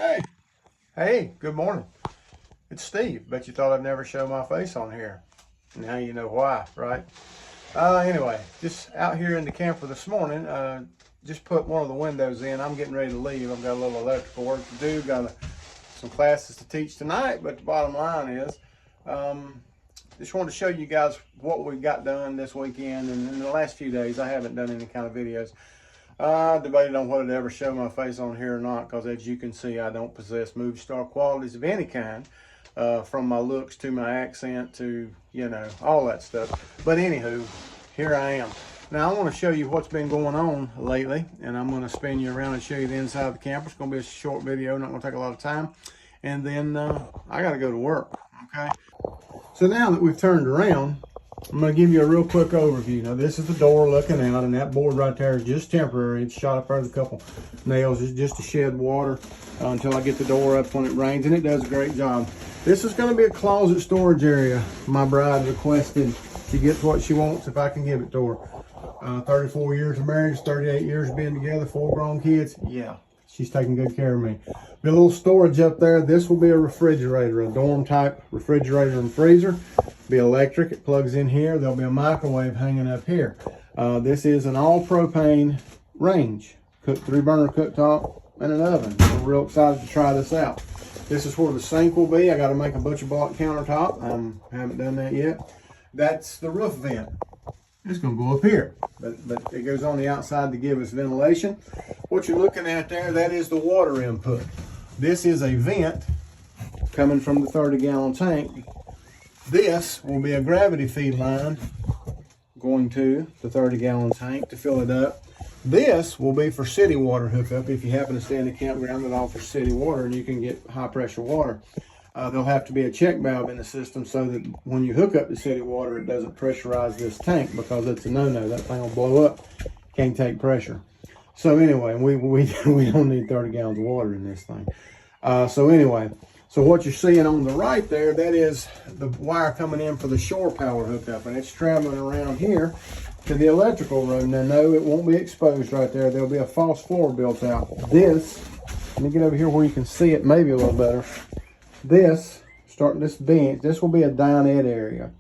Hey, hey, good morning. It's Steve. Bet you thought I'd never show my face on here. Now you know why, right? Anyway, just out here in the camper this morning. Just put one of the windows in. I'm getting ready to leave. I've got a little electrical work to do. Got some classes to teach tonight, but the bottom line is, just wanted to show you guys what we got done this weekend and in the last few days. I haven't done any kind of videos. I debated on whether to ever show my face on here or not, because as you can see, I don't possess movie star qualities of any kind, from my looks to my accent to, you know, all that stuff. But anywho, here I am. Now I want to show you what's been going on lately, and I'm going to spin you around and show you the inside of the camper. It's going to be a short video, not going to take a lot of time. And then I got to go to work, okay? So now that we've turned around, I'm going to give you a real quick overview. Now this is the door looking out, and that board right there is just temporary. It's shot up there with a couple nails. It's just to shed water until I get the door up when it rains, and it does a great job. This is going to be a closet storage area. My bride requested she gets what she wants if I can give it to her. 34 years of marriage, 38 years of being together, 4 grown kids. Yeah, she's taking good care of me. Be a little storage up there. This will be a refrigerator, a dorm type refrigerator and freezer. Be electric. It plugs in here. There'll be a microwave hanging up here. This is an all propane range, 3-burner cooktop and an oven. I'm real excited to try this out. This is where the sink will be. I got to make a butcher block countertop. I haven't done that yet. That's the roof vent. It's going to go up here, but it goes on the outside to give us ventilation. What you're looking at there, that is the water input. This is a vent coming from the 30-gallon tank. This will be a gravity feed line going to the 30-gallon tank to fill it up. This will be for city water hookup if you happen to stay in a campground that offers city water and you can get high pressure water. There'll have to be a check valve in the system so that when you hook up the city water, it doesn't pressurize this tank, because it's a no-no. That thing will blow up. Can't take pressure. So anyway, we don't need 30 gallons of water in this thing. So what you're seeing on the right there, that is the wire coming in for the shore power hookup, and it's traveling around here to the electrical room. Now, no, it won't be exposed right there. There'll be a false floor built out. This, let me get over here where you can see it maybe a little better. This, starting this bench, this will be a dinette area.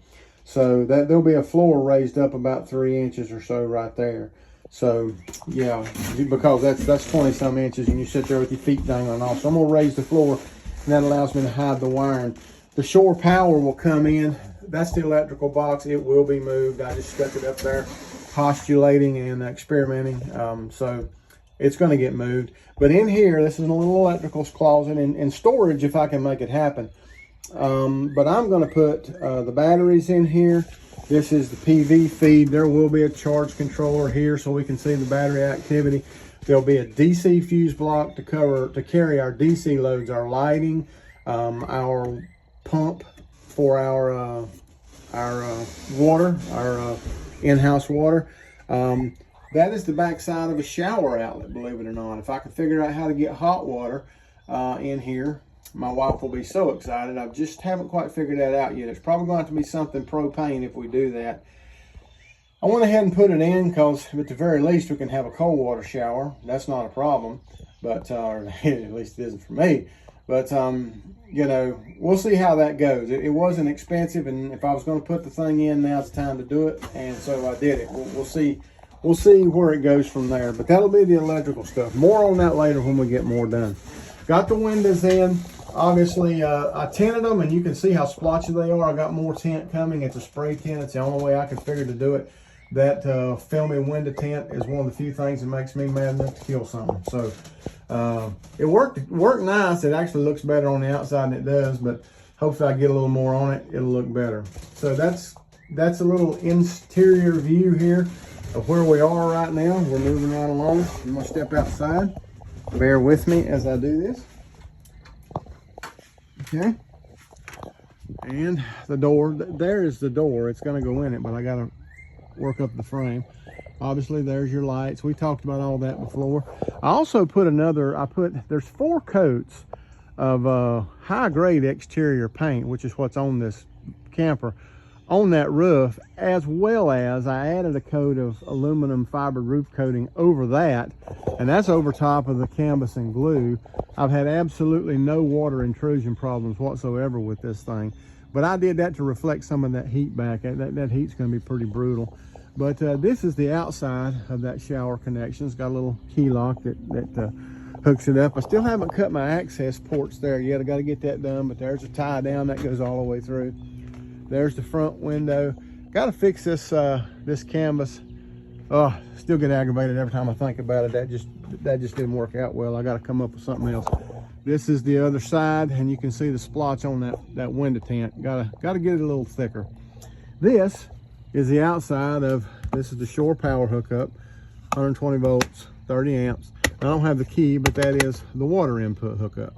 So that there'll be a floor raised up about 3 inches or so right there. So yeah, because that's 20 some inches, and you sit there with your feet dangling off. So I'm gonna raise the floor, and that allows me to hide the wiring. The shore power will come in. That's the electrical box. It will be moved. I just stuck it up there, postulating and experimenting. So it's going to get moved. But in here, this is a little electricals closet and storage if I can make it happen. But I'm going to put the batteries in here. This is the PV feed. There will be a charge controller here so we can see the battery activity. There'll be a DC fuse block to carry our DC loads, our lighting, our pump for our water, our in-house water. That is the back side of a shower outlet, believe it or not. If I can figure out how to get hot water in here, my wife will be so excited. I just haven't quite figured that out yet. It's probably going to have to be something propane if we do that. I went ahead and put it in because at the very least we can have a cold water shower. That's not a problem, but or at least it isn't for me. But you know, we'll see how that goes. It wasn't expensive, and if I was going to put the thing in, now's the time to do it, and so I did it. We'll see. We'll see where it goes from there, but that'll be the electrical stuff. More on that later when we get more done. Got the windows in. Obviously, I tinted them, and you can see how splotchy they are. I got more tint coming. It's a spray tint. It's the only way I can figure to do it. That filmy window tint is one of the few things that makes me mad enough to kill something. So it worked nice. It actually looks better on the outside than it does, but hopefully I get a little more on it, it'll look better. So that's a little interior view here of where we are right now. We're moving right along. I'm gonna step outside. Bear with me as I do this. Okay. And the door, there is the door. It's gonna go in it, but I gotta work up the frame. Obviously there's your lights. We talked about all that before. I also put there's 4 coats of high grade exterior paint, which is what's on this camper, on that roof, as well as I added a coat of aluminum fiber roof coating over that, and that's over top of the canvas and glue. I've had absolutely no water intrusion problems whatsoever with this thing, but I did that to reflect some of that heat back. That heat's going to be pretty brutal. But this is the outside of that shower connection. It's got a little key lock that hooks it up. I still haven't cut my access ports there yet. I got to get that done, but there's a tie down that goes all the way through. There's the front window. Got to fix this this canvas. Oh, still get aggravated every time I think about it. That just didn't work out well. I got to come up with something else. This is the other side, and you can see the splotch on that window tint. Got to get it a little thicker. This is the outside of, this is the Shore power hookup, 120 volts, 30 amps. I don't have the key, but that is the water input hookup.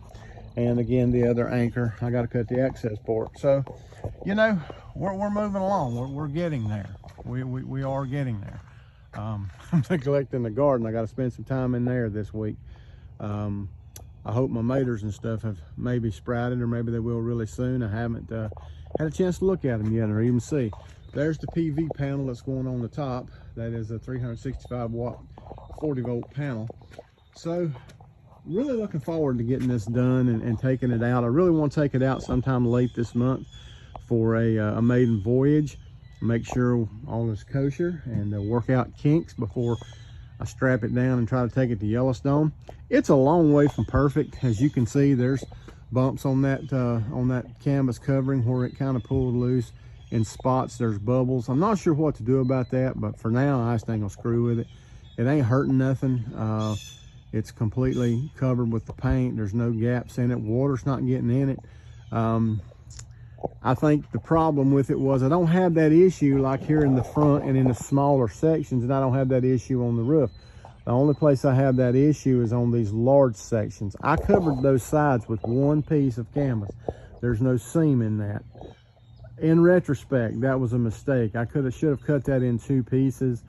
And again, the other anchor, I got to cut the access port. So, you know, we're moving along. We're getting there. We are getting there. I'm neglecting the garden. I got to spend some time in there this week. I hope my maters and stuff have maybe sprouted, or maybe they will really soon. I haven't had a chance to look at them yet or even see. There's the PV panel that's going on the top. That is a 365 watt, 40 volt panel. So really looking forward to getting this done and taking it out. I really want to take it out sometime late this month for a maiden voyage. Make sure all is kosher and work out kinks before I strap it down and try to take it to Yellowstone. It's a long way from perfect. As you can see, there's bumps on that canvas covering where it kind of pulled loose. In spots, there's bubbles. I'm not sure what to do about that, but for now, I just ain't gonna screw with it. It ain't hurting nothing. It's completely covered with the paint. There's no gaps in it. Water's not getting in it. I think the problem with it was I don't have that issue like here in the front and in the smaller sections, and I don't have that issue on the roof. The only place I have that issue is on these large sections. I covered those sides with one piece of canvas. There's no seam in that. In retrospect, that was a mistake. I should have cut that in two pieces.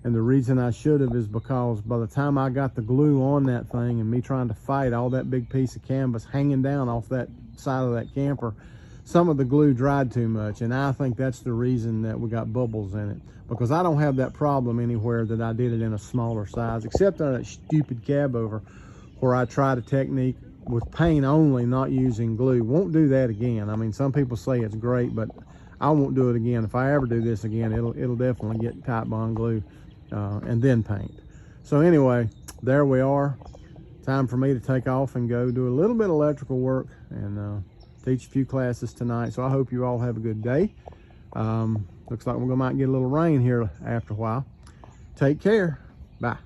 And the reason I should have is because by the time I got the glue on that thing and me trying to fight all that big piece of canvas hanging down off that side of that camper, some of the glue dried too much. And I think that's the reason that we got bubbles in it, because I don't have that problem anywhere that I did it in a smaller size, except on that stupid cab over where I tried a technique with paint only, not using glue. Won't do that again. I mean, some people say it's great, but I won't do it again. If I ever do this again, it'll definitely get Titebond glue and then paint. So anyway, there we are. Time for me to take off and go do a little bit of electrical work and teach a few classes tonight. So I hope you all have a good day. Looks like we're gonna might get a little rain here after a while. Take care. Bye.